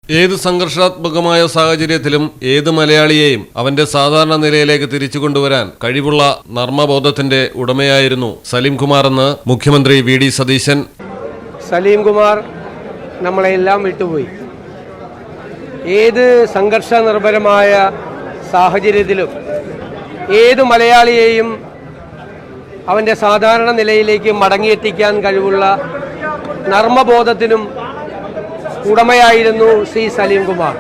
ഏത് സംഘർഷാത്മകമായ സാഹചര്യത്തിലും ഏത് മലയാളിയെയും അവന്റെ സാധാരണ നിലയിലേക്ക് തിരിച്ചു കൊണ്ടുവരാൻ കഴിവുള്ള നർമ്മബോധത്തിന്റെ ഉടമയായിരുന്നു സലീംകുമാർ എന്ന് മുഖ്യമന്ത്രി വി.ഡി. സതീശൻ. സലീംകുമാർ നമ്മളെല്ലാം വിട്ടുപോയി. ഏത് സംഘർഷ നിർഭരമായ സാഹചര്യത്തിലും ഏത് മലയാളിയെയും അവൻ്റെ സാധാരണ നിലയിലേക്ക് മടങ്ങിയെത്തിക്കാൻ കഴിവുള്ള നർമ്മബോധത്തിനും ഉടമയായിരുന്നു ശ്രീ സലീംകുമാർ.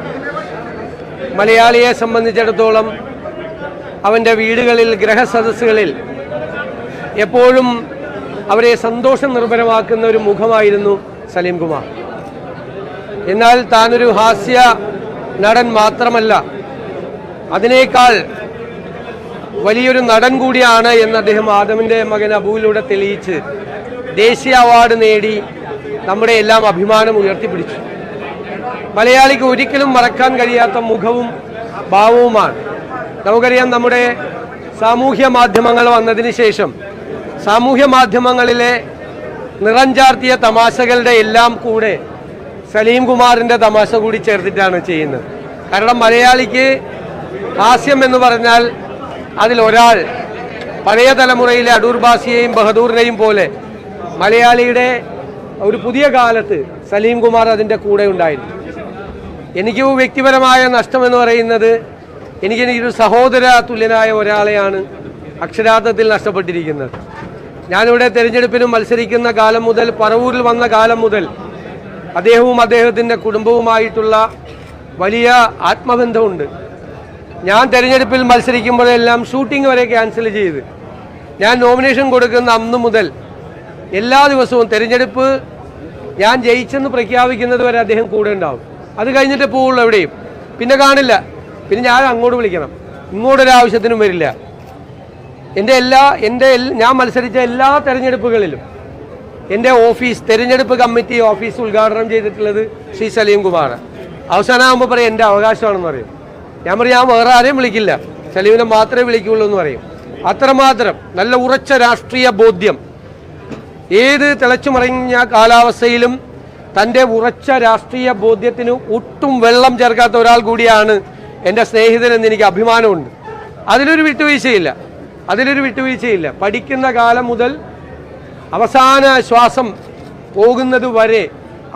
മലയാളിയെ സംബന്ധിച്ചിടത്തോളം അവൻ്റെ വീടുകളിൽ, ഗൃഹസദസ്സുകളിൽ എപ്പോഴും അവരെ സന്തോഷം നിർഭരമാക്കുന്ന ഒരു മുഖമായിരുന്നു സലീംകുമാർ. എന്നാൽ താനൊരു ഹാസ്യ നടൻ മാത്രമല്ല, അതിനേക്കാൾ വലിയൊരു നടൻ കൂടിയാണ് എന്ന് അദ്ദേഹം ആദമിൻ്റെ മകൻ അബുവിലൂടെ തെളിയിച്ച് ദേശീയ അവാർഡ് നേടി നമ്മുടെ എല്ലാം അഭിമാനം ഉയർത്തിപ്പിടിച്ചു. മലയാളിക്ക് ഒരിക്കലും മറക്കാൻ കഴിയാത്ത മുഖവും ഭാവവുമാണ്. നമുക്കറിയാം, നമ്മുടെ സാമൂഹ്യ മാധ്യമങ്ങൾ വന്നതിന് ശേഷം സാമൂഹ്യ മാധ്യമങ്ങളിലെ നിറം ചാർത്തിയ തമാശകളുടെ എല്ലാം കൂടെ സലീംകുമാറിൻ്റെ തമാശ കൂടി ചേർത്തിട്ടാണ് ചെയ്യുന്നത്. കാരണം മലയാളിക്ക് ഹാസ്യം എന്ന് പറഞ്ഞാൽ അതിലൊരാൾ പഴയ തലമുറയിലെ അടൂർ ബാസിയെയും ബഹദൂറിനെയും പോലെ മലയാളിയുടെ ഒരു പുതിയ കാലത്ത് സലീംകുമാർ അതിൻ്റെ കൂടെ ഉണ്ടായിരുന്നു. എനിക്ക് വ്യക്തിപരമായ നഷ്ടമെന്ന് പറയുന്നത്, എനിക്കൊരു സഹോദര തുല്യനായ ഒരാളെയാണ് അക്ഷരാർത്ഥത്തിൽ നഷ്ടപ്പെട്ടിരിക്കുന്നത്. ഞാനിവിടെ തെരഞ്ഞെടുപ്പിന് മത്സരിക്കുന്ന കാലം മുതൽ, പറവൂരിൽ വന്ന കാലം മുതൽ അദ്ദേഹവും അദ്ദേഹത്തിൻ്റെ കുടുംബവുമായിട്ടുള്ള വലിയ ആത്മബന്ധമുണ്ട്. ഞാൻ തെരഞ്ഞെടുപ്പിൽ മത്സരിക്കുമ്പോഴെല്ലാം ഷൂട്ടിംഗ് വരെ ക്യാൻസൽ ചെയ്ത് ഞാൻ നോമിനേഷൻ കൊടുക്കുന്ന അന്ന് മുതൽ എല്ലാ ദിവസവും തെരഞ്ഞെടുപ്പ് ഞാൻ ജയിച്ചെന്ന് പ്രഖ്യാപിക്കുന്നത് വരെ അദ്ദേഹം കൂടെ ഉണ്ടാവും. അത് കഴിഞ്ഞിട്ട് പോവുള്ളൂ എവിടെയും, പിന്നെ കാണില്ല. പിന്നെ ഞാൻ അങ്ങോട്ട് വിളിക്കണം, ഇങ്ങോട്ടൊരാവശ്യത്തിനും വരില്ല. ഞാൻ മത്സരിച്ച എല്ലാ തെരഞ്ഞെടുപ്പുകളിലും എൻ്റെ ഓഫീസ്, തെരഞ്ഞെടുപ്പ് കമ്മിറ്റി ഓഫീസ് ഉദ്ഘാടനം ചെയ്തിട്ടുള്ളത് ശ്രീ സലീംകുമാർ. അവസാനമാകുമ്പോൾ പറയും എൻ്റെ അവകാശമാണെന്ന് പറയും. ഞാൻ പറയും, ഞാൻ വേറെ ആരെയും വിളിക്കില്ല, സലീമിനെ മാത്രമേ വിളിക്കുകയുള്ളൂ എന്ന് പറയും. അത്രമാത്രം നല്ല ഉറച്ച രാഷ്ട്രീയ ബോധ്യം, ഏത് തിളച്ചുമറിഞ്ഞ കാലാവസ്ഥയിലും തൻ്റെ ഉറച്ച രാഷ്ട്രീയ ബോധ്യത്തിന് ഒട്ടും വെള്ളം ചേർക്കാത്ത ഒരാൾ കൂടിയാണ് എൻ്റെ സ്നേഹിതനെന്ന് എനിക്ക് അഭിമാനമുണ്ട്. അതിലൊരു വിട്ടുവീഴ്ചയില്ല. പഠിക്കുന്ന കാലം മുതൽ അവസാന ശ്വാസം പോകുന്നത് വരെ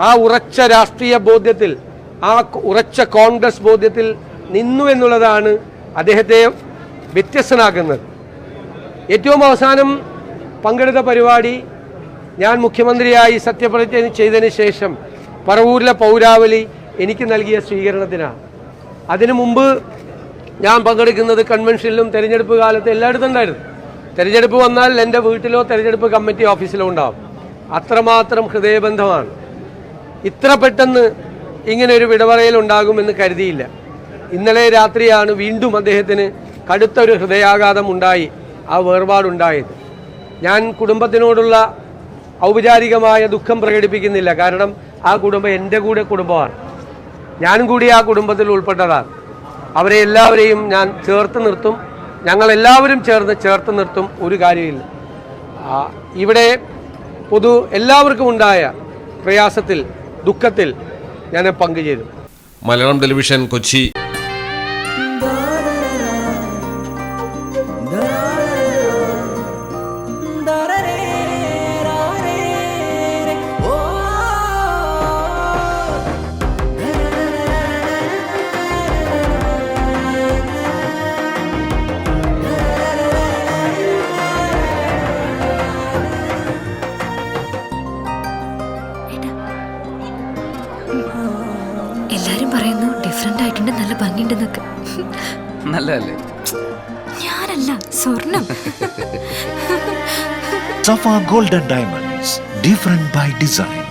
ആ ഉറച്ച രാഷ്ട്രീയ ബോധ്യത്തിൽ, ആ ഉറച്ച കോൺഗ്രസ് ബോധ്യത്തിൽ നിന്നു എന്നുള്ളതാണ് അദ്ദേഹത്തെ വ്യത്യസ്തനാക്കുന്നത്. ഏറ്റവും അവസാനം പങ്കെടുത്ത പരിപാടി ഞാൻ മുഖ്യമന്ത്രിയായി സത്യപ്രതിജ്ഞ ചെയ്തതിന് ശേഷം പറവൂരിലെ പൗരാവലി എനിക്ക് നൽകിയ സ്വീകരണത്തിനാണ്. അതിനു മുമ്പ് ഞാൻ പങ്കെടുക്കുന്നത് കൺവെൻഷനിലും തെരഞ്ഞെടുപ്പ് കാലത്ത് എല്ലായിടത്തും ഉണ്ടായിരുന്നു. തെരഞ്ഞെടുപ്പ് വന്നാൽ എൻ്റെ വീട്ടിലോ തെരഞ്ഞെടുപ്പ് കമ്മിറ്റി ഓഫീസിലോ ഉണ്ടാവും. അത്രമാത്രം ഹൃദയബന്ധമാണ്. ഇത്ര പെട്ടെന്ന് ഇങ്ങനെ ഒരു വിടപറയൽ ഉണ്ടാകുമെന്ന് കരുതിയില്ല. ഇന്നലെ രാത്രിയാണ് വീണ്ടും അദ്ദേഹത്തിന് കടുത്തൊരു ഹൃദയാഘാതം ഉണ്ടായി, ആ വേർപാടുണ്ടായത്. ഞാൻ കുടുംബത്തിനോടുള്ള ഔപചാരികമായ ദുഃഖം പ്രകടിപ്പിക്കുന്നില്ല. കാരണം ആ കുടുംബം എൻ്റെ കൂടെ കുടുംബമാണ്, ഞാനും കൂടി ആ കുടുംബത്തിൽ ഉൾപ്പെട്ടതാണ്. അവരെ എല്ലാവരെയും ഞാൻ ചേർത്ത് നിർത്തും, ഞങ്ങളെല്ലാവരും ചേർത്ത് നിർത്തും. ഒരു കാര്യമില്ല, ഇവിടെ എല്ലാവർക്കും ഉണ്ടായ പ്രയാസത്തിൽ, ദുഃഖത്തിൽ ഞാൻ പങ്കുചേരും. മലയാളം ടെലിവിഷൻ, കൊച്ചി. എല്ലാരും പറയുന്നു ഡിഫറെന്റ് ആയിട്ടുണ്ട്, നല്ല ഭംഗിയുണ്ടെന്നൊക്കെ. നല്ലതല്ലേ? ഞാനല്ല, സ്വർണം. Safa Golden Diamonds, different by design.